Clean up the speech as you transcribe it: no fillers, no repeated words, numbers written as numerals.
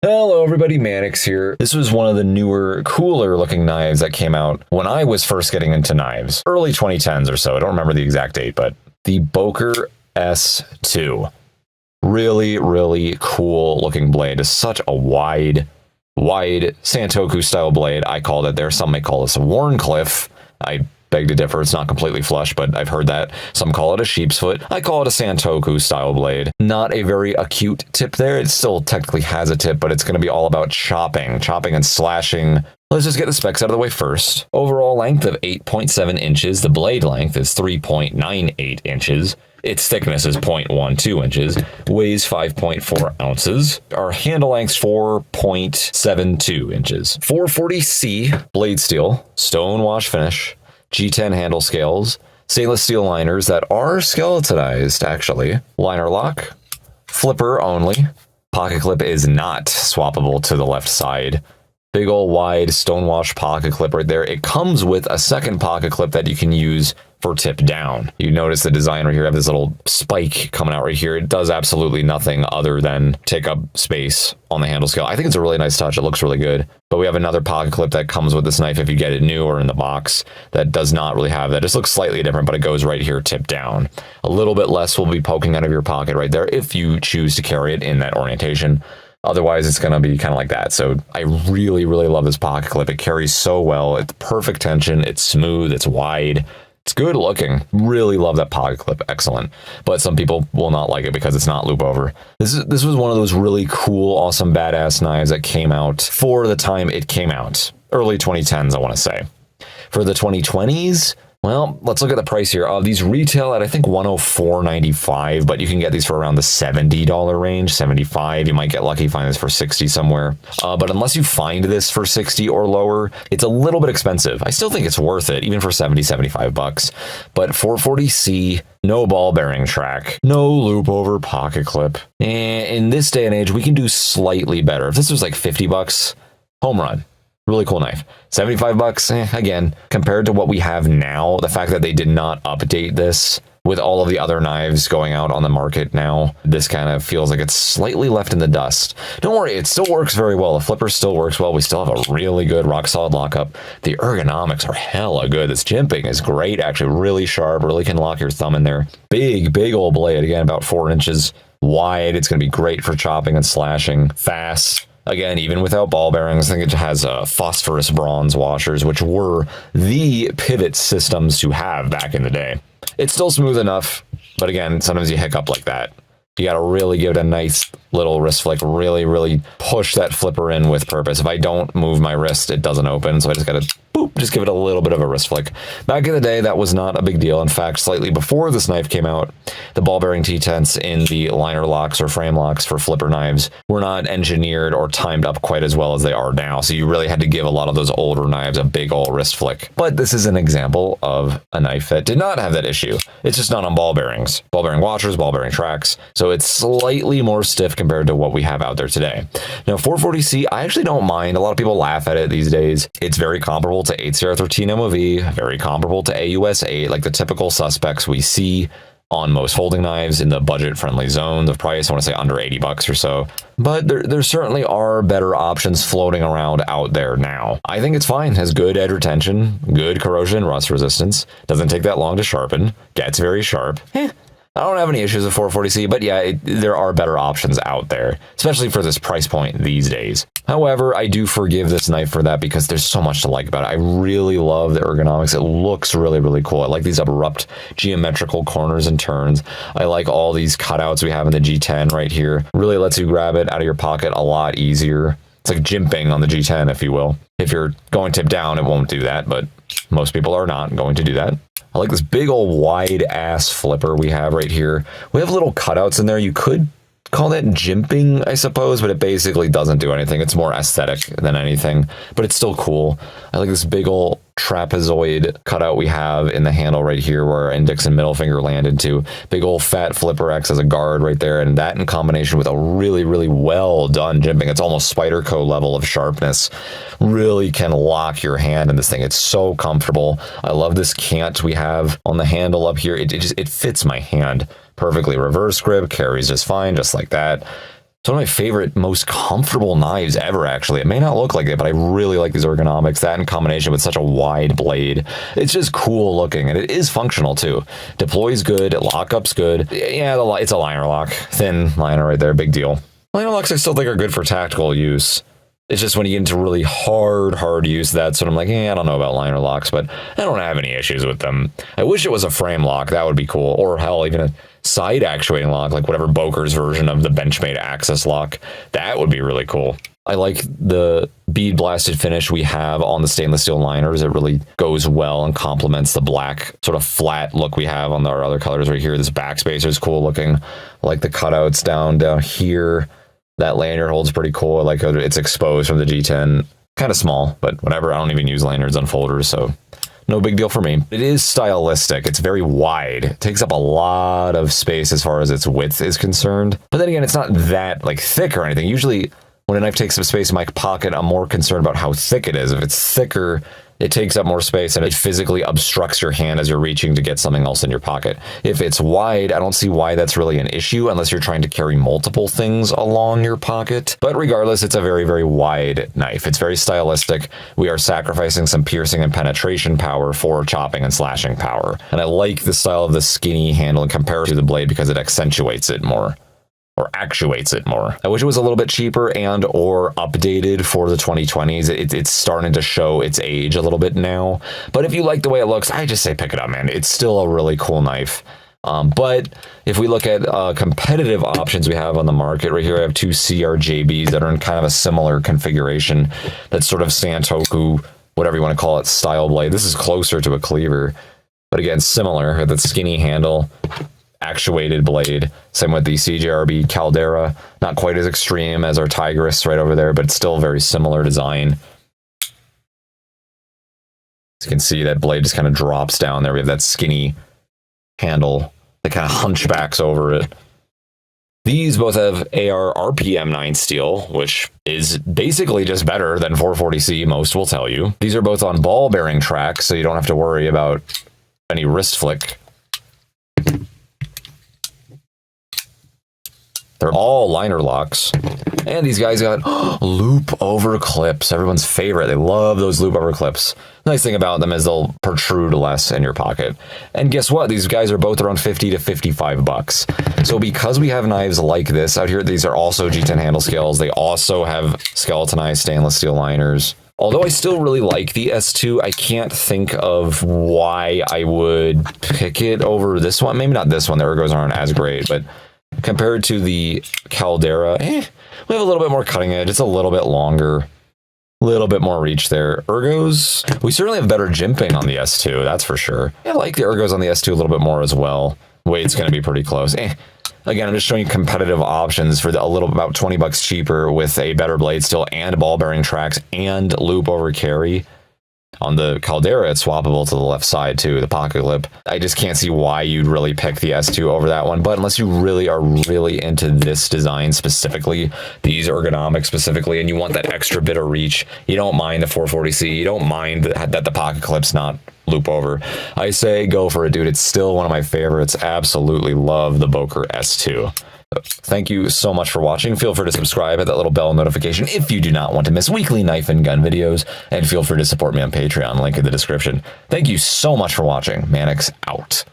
Hello everybody, Mannix here. This was one of the newer, cooler looking knives that came out when I was first getting into knives. Early 2010s or so, I don't remember the exact date, but the Boker S2. Really, really cool looking blade. It's such a wide Santoku style blade. I called it there. Some may call this a Warncliffe. I beg to differ. It's not completely flush, but I've heard that. Some call it a sheep's foot. I call it a Santoku style blade. Not a very acute tip there. It still technically has a tip, but it's going to be all about chopping and slashing. Let's just get the specs out of the way first. Overall length of 8.7 inches. The blade length is 3.98 inches. Its thickness is 0.12 inches. Weighs 5.4 ounces. Our handle length 4.72 inches. 440C blade steel, stone wash finish, G10 handle scales, stainless steel liners that are skeletonized, actually. Liner lock, flipper only. Pocket clip is not swappable to the left side. Big ol' wide stonewash pocket clip right there. It comes with a second pocket clip that you can use for tip down. You notice the design right here. I have this little spike coming out right here. It does absolutely nothing other than take up space on the handle scale. I think it's a really nice touch. It looks really good. But we have another pocket clip that comes with this knife if you get it new or in the box that does not really have that. It just looks slightly different, but it goes right here, tip down. A little bit less will be poking out of your pocket right there if you choose to carry it in that orientation. Otherwise, it's going to be kind of like that. So I really, really love this pocket clip. It carries so well. It's perfect tension. It's smooth. It's wide. It's good looking. Really love that pocket clip. Excellent. But some people will not like it because it's not loop over. This was one of those really cool, awesome, badass knives that came out for the time it came out. Early 2010s, I want to say. For the 2020s, well, let's look at the price here. These retail at, I think, $104.95, but you can get these for around the $70 range, $75. You might get lucky, find this for $60 somewhere. But unless you find this for $60 or lower, it's a little bit expensive. I still think it's worth it, even for $70, $75. But 440C, no ball bearing track, no loop over pocket clip. And in this day and age, we can do slightly better. If this was like $50, home run. Really cool knife. $75, again, compared to what we have now, the fact that they did not update this with all of the other knives going out on the market now, this kind of feels like it's slightly left in the dust. Don't worry, it still works very well. The flipper still works well. We still have a really good rock solid lockup. The ergonomics are hella good. This jimping is great, actually really sharp, really can lock your thumb in there. Big old blade, again, about 4 inches wide. It's going to be great for chopping and slashing, fast. Again, even without ball bearings, I think it has phosphorus bronze washers, which were the pivot systems to have back in the day. It's still smooth enough, but again, sometimes you hiccup like that. You got to really give it a nice little wrist flick, really push that flipper in with purpose. If I don't move my wrist, it doesn't open, so I just got to boop, just give it a little bit of a wrist flick. Back in the day, that was not a big deal. In fact, slightly before this knife came out, the ball bearing T-tents in the liner locks or frame locks for flipper knives were not engineered or timed up quite as well as they are now, so you really had to give a lot of those older knives a big old wrist flick. But this is an example of a knife that did not have that issue. It's just not on ball bearings. Ball bearing washers, ball bearing tracks, so it's slightly more stiff compared to what we have out there today. Now, 440C, I actually don't mind. A lot of people laugh at it these days. It's very comparable to 8CR13 MOV, very comparable to AUS 8, like the typical suspects we see on most folding knives in the budget-friendly zone of price. I want to say under $80 or so. But there certainly are better options floating around out there now. I think it's fine. Has good edge retention, good corrosion and rust resistance. Doesn't take that long to sharpen. Gets very sharp. I don't have any issues with 440C, but yeah, there are better options out there, especially for this price point these days. However, I do forgive this knife for that because there's so much to like about it. I really love the ergonomics. It looks really cool. I like these abrupt geometrical corners and turns. I like all these cutouts we have in the G10 right here. Really lets you grab it out of your pocket a lot easier. It's like jimping on the G10, if you will. If you're going tip down, it won't do that, but most people are not going to do that. I like this big old wide ass flipper we have right here. We have little cutouts in there. You could call that jimping, I suppose, but it basically doesn't do anything. It's more aesthetic than anything, but it's still cool. I like this big old trapezoid cutout we have in the handle right here where our index and middle finger land into. Big old fat flipper acts as a guard right there, and that in combination with a really well done jimping. It's almost Spyderco level of sharpness. Really can lock your hand in this thing. It's so comfortable. I love this cant we have on the handle up here. It fits my hand perfectly. Reverse grip, carries just fine, just like that. It's one of my favorite, most comfortable knives ever, actually. It may not look like it, but I really like these ergonomics. That in combination with such a wide blade, it's just cool looking, and it is functional too. Deploys good, lockup's good. Yeah, it's a liner lock. Thin liner right there, big deal. Liner locks I still think are good for tactical use. It's just when you get into really hard use, that's when I'm like, I don't know about liner locks, but I don't have any issues with them. I wish it was a frame lock. That would be cool. Or hell, even a side actuating lock, like whatever Boker's version of the Benchmade Access lock. That would be really cool. I like the bead blasted finish we have on the stainless steel liners. It really goes well and complements the black sort of flat look we have on our other colors right here. This backspacer is cool looking. I like the cutouts down here. That lanyard holds pretty cool. I like how it's exposed from the G10. Kind of small, but whatever. I don't even use lanyards on folders, so no big deal for me. It is stylistic. It's very wide. It takes up a lot of space as far as its width is concerned. But then again, it's not that like thick or anything. Usually when a knife takes up space in my pocket, I'm more concerned about how thick it is. If it's thicker, it takes up more space and it physically obstructs your hand as you're reaching to get something else in your pocket. If it's wide, I don't see why that's really an issue unless you're trying to carry multiple things along your pocket. But regardless, it's a very wide knife. It's very stylistic. We are sacrificing some piercing and penetration power for chopping and slashing power. And I like the style of the skinny handle in comparison to the blade because it accentuates it more. Or actuates it more. I wish it was a little bit cheaper and or updated for the 2020s. It's starting to show its age a little bit now. But if you like the way it looks, I just say pick it up, man. It's still a really cool knife. But if we look at competitive options we have on the market, right here I have two CRJBs that are in kind of a similar configuration. That's sort of Santoku, whatever you want to call it, style blade. This is closer to a cleaver. But again, similar. That skinny handle. Actuated blade. Same with the CJRB Caldera. Not quite as extreme as our Tigris right over there, but still very similar design. As you can see, that blade just kind of drops down there. We have that skinny handle that kind of hunchbacks over it. These both have AR RPM9 steel, which is basically just better than 440C, most will tell you. These are both on ball bearing tracks, so you don't have to worry about any wrist flick. They're all liner locks. And these guys got loop over clips. Everyone's favorite. They love those loop over clips. Nice thing about them is they'll protrude less in your pocket. And guess what? These guys are both around 50 to 55 bucks. So because we have knives like this out here, these are also G10 handle scales. They also have skeletonized stainless steel liners. Although I still really like the S2, I can't think of why I would pick it over this one. Maybe not this one. The ergos aren't as great, but compared to the Caldera, we have a little bit more cutting edge. It's a little bit longer, a little bit more reach there. Ergos, we certainly have better jimping on the S2, that's for sure. I like the ergos on the S2 a little bit more as well. Weight's going to be pretty close. Again, I'm just showing you competitive options for a little about 20 bucks cheaper with a better blade still and ball bearing tracks and loop over carry. On the Caldera, it's swappable to the left side too, the pocket clip. I just can't see why you'd really pick the S2 over that one, but unless you really are really into this design specifically, these ergonomics specifically, and you want that extra bit of reach, you don't mind the 440C, you don't mind that the pocket clip's not loop over, I say go for it, dude. It's still one of my favorites. Absolutely love the Boker S2. Thank you so much for watching. Feel free to subscribe, hit that little bell notification if you do not want to miss weekly knife and gun videos, and feel free to support me on Patreon, link in the description. Thank you so much for watching. Mannix out.